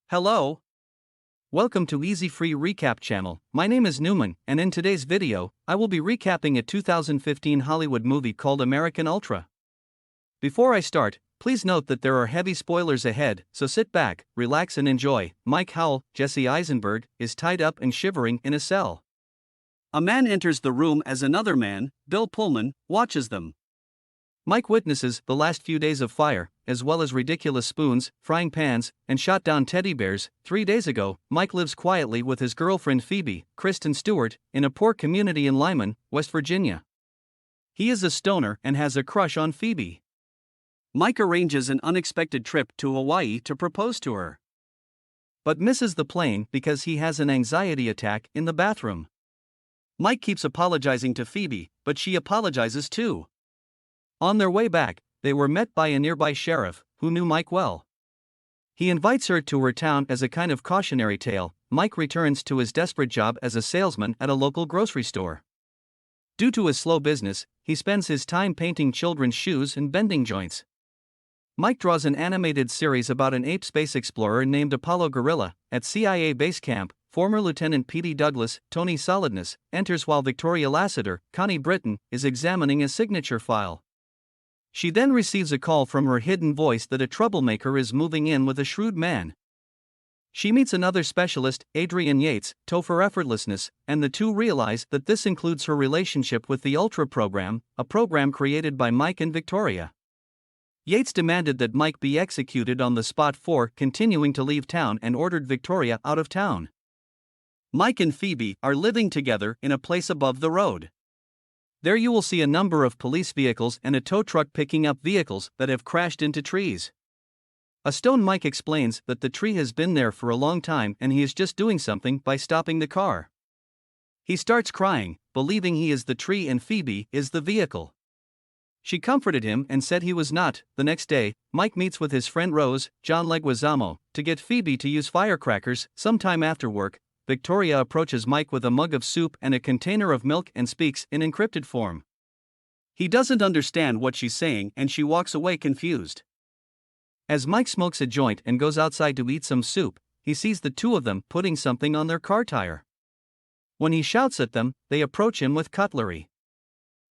Hello. Welcome to Easyfree Recap channel. My name is Newman, and in today's video, I will be recapping a 2015 Hollywood movie called American Ultra. Before I start, please note that there are heavy spoilers ahead, so sit back, relax and enjoy. Mike Howell, Jesse Eisenberg, is tied up and shivering in a cell. A man enters the room as another man, Bill Pullman, watches them. Mike witnesses the last few days of fire, as well as ridiculous spoons, frying pans, and shot down teddy bears. 3 days ago, Mike lives quietly with his girlfriend Phoebe, Kristen Stewart, in a poor community in Lyman, West Virginia. He is a stoner and has a crush on Phoebe. Mike arranges an unexpected trip to Hawaii to propose to her, but misses the plane because he has an anxiety attack in the bathroom. Mike keeps apologizing to Phoebe, but she apologizes too. On their way back, they were met by a nearby sheriff, who knew Mike well. He invites her to her town as a kind of cautionary tale. Mike returns to his desperate job as a salesman at a local grocery store. Due to his slow business, he spends his time painting children's shoes and bending joints. Mike draws an animated series about an ape space explorer named Apollo Gorilla. At CIA base camp, former Lieutenant P.D. Douglas, Tony Solidness, enters while Victoria Lassiter, Connie Britton, is examining a signature file. She then receives a call from her hidden voice that a troublemaker is moving in with a shrewd man. She meets another specialist, Adrian Yates, Topher Effortlessness, and the two realize that this includes her relationship with the Ultra program, a program created by Mike and Victoria. Yates demanded that Mike be executed on the spot for continuing to leave town and ordered Victoria out of town. Mike and Phoebe are living together in a place above the road. There you will see a number of police vehicles and a tow truck picking up vehicles that have crashed into trees. A stone Mike explains that the tree has been there for a long time and he is just doing something by stopping the car. He starts crying, believing he is the tree and Phoebe is the vehicle. She comforted him and said he was not. The next day, Mike meets with his friend Rose, John Leguizamo, to get Phoebe to use firecrackers. Sometime after work, Victoria approaches Mike with a mug of soup and a container of milk and speaks in encrypted form. He doesn't understand what she's saying and she walks away confused. As Mike smokes a joint and goes outside to eat some soup, he sees the two of them putting something on their car tire. When he shouts at them, they approach him with cutlery.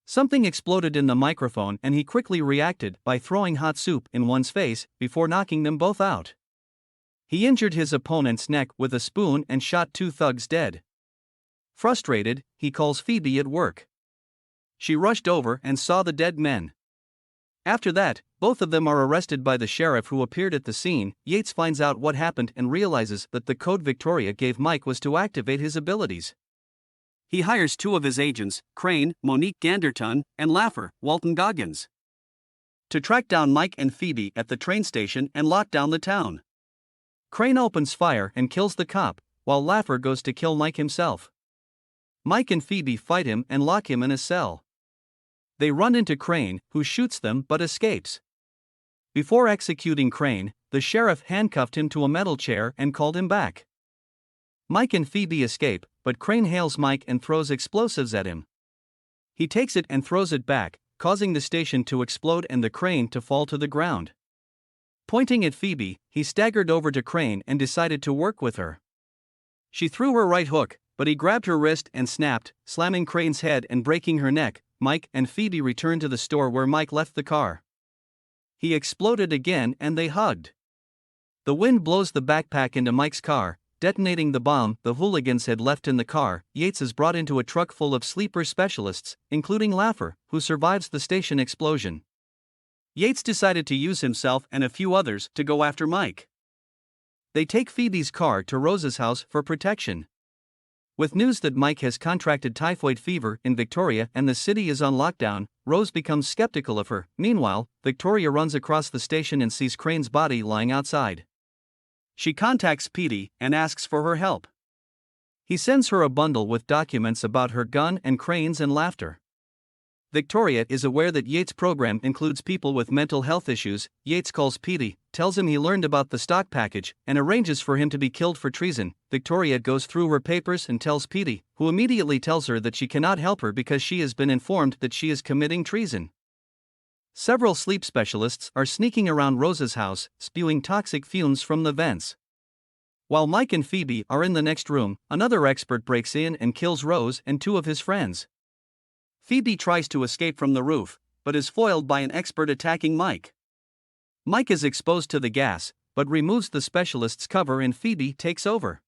Something exploded in the microphone and he quickly reacted by throwing hot soup in one's face before knocking them both out. He injured his opponent's neck with a spoon and shot two thugs dead. Frustrated, he calls Phoebe at work. She rushed over and saw the dead men. After that, both of them are arrested by the sheriff who appeared at the scene. Yates finds out what happened and realizes that the code Victoria gave Mike was to activate his abilities. He hires two of his agents, Crane, Monique Ganderton, and Laffer, Walton Goggins, to track down Mike and Phoebe at the train station and lock down the town. Crane opens fire and kills the cop, while Laffer goes to kill Mike himself. Mike and Phoebe fight him and lock him in a cell. They run into Crane, who shoots them but escapes. Before executing Crane, the sheriff handcuffed him to a metal chair and called him back. Mike and Phoebe escape, but Crane hails Mike and throws explosives at him. He takes it and throws it back, causing the station to explode and the crane to fall to the ground. Pointing at Phoebe, he staggered over to Crane and decided to work with her. She threw her right hook, but he grabbed her wrist and snapped, slamming Crane's head and breaking her neck. Mike and Phoebe returned to the store where Mike left the car. He exploded again and they hugged. The wind blows the backpack into Mike's car, detonating the bomb the hooligans had left in the car. Yates is brought into a truck full of sleeper specialists, including Laffer, who survives the station explosion. Yates decided to use himself and a few others to go after Mike. They take Phoebe's car to Rose's house for protection. With news that Mike has contracted typhoid fever in Victoria and the city is on lockdown, Rose becomes skeptical of her. Meanwhile, Victoria runs across the station and sees Crane's body lying outside. She contacts Petey and asks for her help. He sends her a bundle with documents about her gun and Cranes and laughter. Victoria is aware that Yates' program includes people with mental health issues. Yates calls Petey, tells him he learned about the stock package, and arranges for him to be killed for treason. Victoria goes through her papers and tells Petey, who immediately tells her that she cannot help her because she has been informed that she is committing treason. Several sleep specialists are sneaking around Rose's house, spewing toxic fumes from the vents. While Mike and Phoebe are in the next room, another expert breaks in and kills Rose and two of his friends. Phoebe tries to escape from the roof, but is foiled by an expert attacking Mike. Mike is exposed to the gas, but removes the specialist's cover and Phoebe takes over.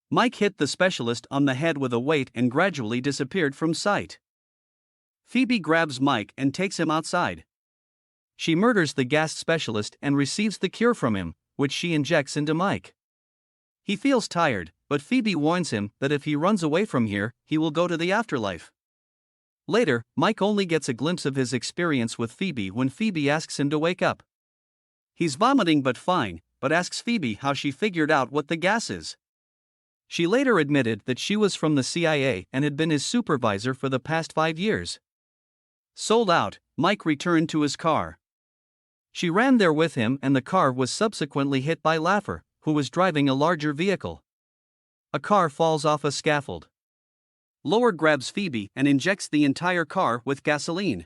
Mike hit the specialist on the head with a weight and gradually disappeared from sight. Phoebe grabs Mike and takes him outside. She murders the gas specialist and receives the cure from him, which she injects into Mike. He feels tired, but Phoebe warns him that if he runs away from here, he will go to the afterlife. Later, Mike only gets a glimpse of his experience with Phoebe when Phoebe asks him to wake up. He's vomiting but fine, but asks Phoebe how she figured out what the gas is. She later admitted that she was from the CIA and had been his supervisor for the past 5 years. Sold out, Mike returned to his car. She ran there with him and the car was subsequently hit by Laffer, who was driving a larger vehicle. A car falls off a scaffold. Lower grabs Phoebe and injects the entire car with gasoline.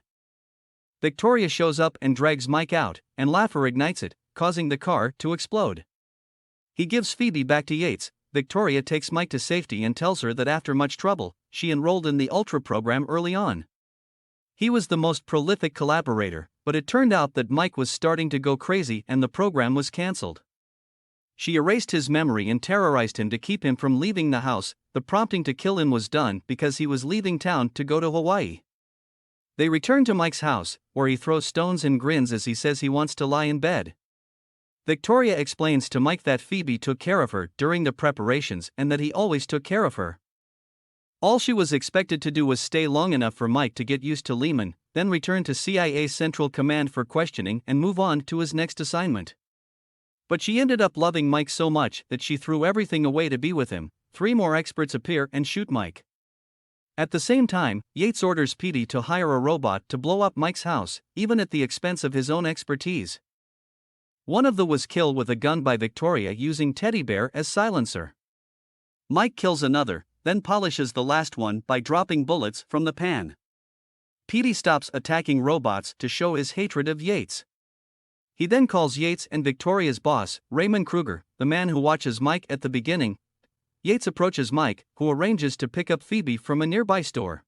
Victoria shows up and drags Mike out, and Laffer ignites it, causing the car to explode. He gives Phoebe back to Yates. Victoria takes Mike to safety and tells her that after much trouble, she enrolled in the Ultra program early on. He was the most prolific collaborator, but it turned out that Mike was starting to go crazy and the program was cancelled. She erased his memory and terrorized him to keep him from leaving the house. The prompting to kill him was done because he was leaving town to go to Hawaii. They return to Mike's house, where he throws stones and grins as he says he wants to lie in bed. Victoria explains to Mike that Phoebe took care of her during the preparations and that he always took care of her. All she was expected to do was stay long enough for Mike to get used to Lehman, then return to CIA Central Command for questioning and move on to his next assignment. But she ended up loving Mike so much that she threw everything away to be with him. 3 more experts appear and shoot Mike. At the same time, Yates orders Petey to hire a robot to blow up Mike's house, even at the expense of his own expertise. One of them was killed with a gun by Victoria using Teddy Bear as silencer. Mike kills another, then polishes the last one by dropping bullets from the pan. Petey stops attacking robots to show his hatred of Yates. He then calls Yates and Victoria's boss, Raymond Kruger, the man who watches Mike at the beginning. Yates approaches Mike, who arranges to pick up Phoebe from a nearby store.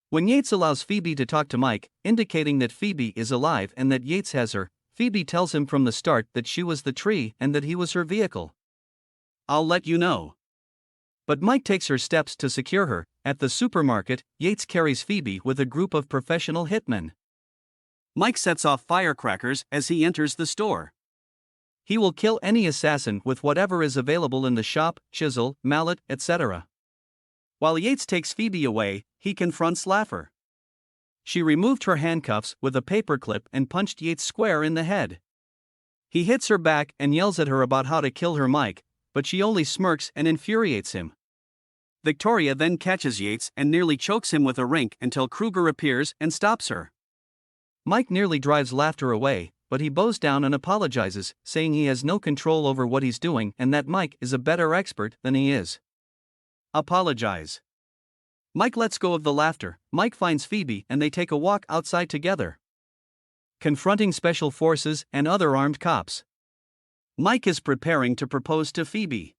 When Yates allows Phoebe to talk to Mike, indicating that Phoebe is alive and that Yates has her, Phoebe tells him from the start that she was the tree and that he was her vehicle. "I'll let you know." But Mike takes her steps to secure her. At the supermarket, Yates carries Phoebe with a group of professional hitmen. Mike sets off firecrackers as he enters the store. He will kill any assassin with whatever is available in the shop, chisel, mallet, etc. While Yates takes Phoebe away, he confronts Laffer. She removed her handcuffs with a paperclip and punched Yates square in the head. He hits her back and yells at her about how to kill her Mike, but she only smirks and infuriates him. Victoria then catches Yates and nearly chokes him with a rink until Kruger appears and stops her. Mike nearly drives Laffer away, but he bows down and apologizes, saying he has no control over what he's doing and that Mike is a better expert than he is. Apologize. Mike lets go of the laughter. Mike finds Phoebe and they take a walk outside together, confronting special forces and other armed cops. Mike is preparing to propose to Phoebe.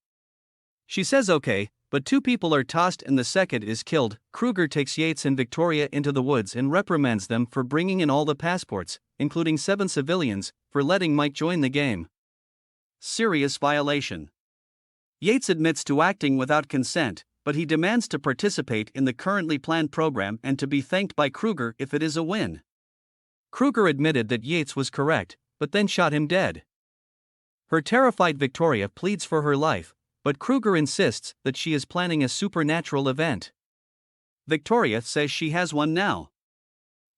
She says okay, but 2 people are tossed and the second is killed. Kruger takes Yates and Victoria into the woods and reprimands them for bringing in all the passports, including 7 civilians, for letting Mike join the game. Serious violation. Yates admits to acting without consent, but he demands to participate in the currently planned program and to be thanked by Kruger if it is a win. Kruger admitted that Yates was correct, but then shot him dead. Her terrified Victoria pleads for her life, but Kruger insists that she is planning a supernatural event. Victoria says she has one now.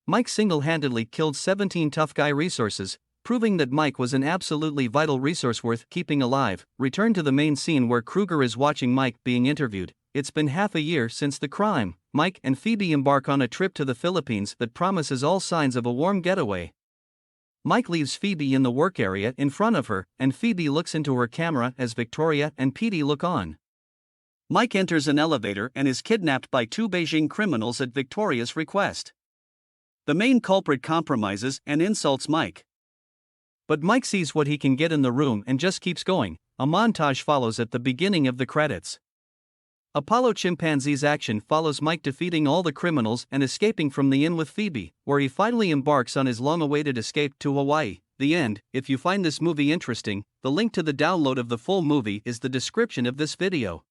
Mike single-handedly killed 17 tough guy resources, proving that Mike was an absolutely vital resource worth keeping alive. Return to the main scene where Kruger is watching Mike being interviewed. It's been half a year since the crime. Mike and Phoebe embark on a trip to the Philippines that promises all signs of a warm getaway. Mike leaves Phoebe in the work area in front of her, and Phoebe looks into her camera as Victoria and Petey look on. Mike enters an elevator and is kidnapped by 2 Beijing criminals at Victoria's request. The main culprit compromises and insults Mike. But Mike sees what he can get in the room and just keeps going. A montage follows at the beginning of the credits. Apollo Chimpanzee's action follows Mike defeating all the criminals and escaping from the inn with Phoebe, where he finally embarks on his long-awaited escape to Hawaii. The end. If you find this movie interesting, the link to the download of the full movie is the description of this video.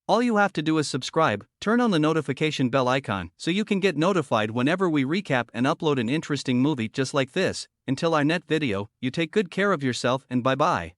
All you have to do is subscribe, turn on the notification bell icon so you can get notified whenever we recap and upload an interesting movie just like this. Until our next video, you take good care of yourself and bye-bye.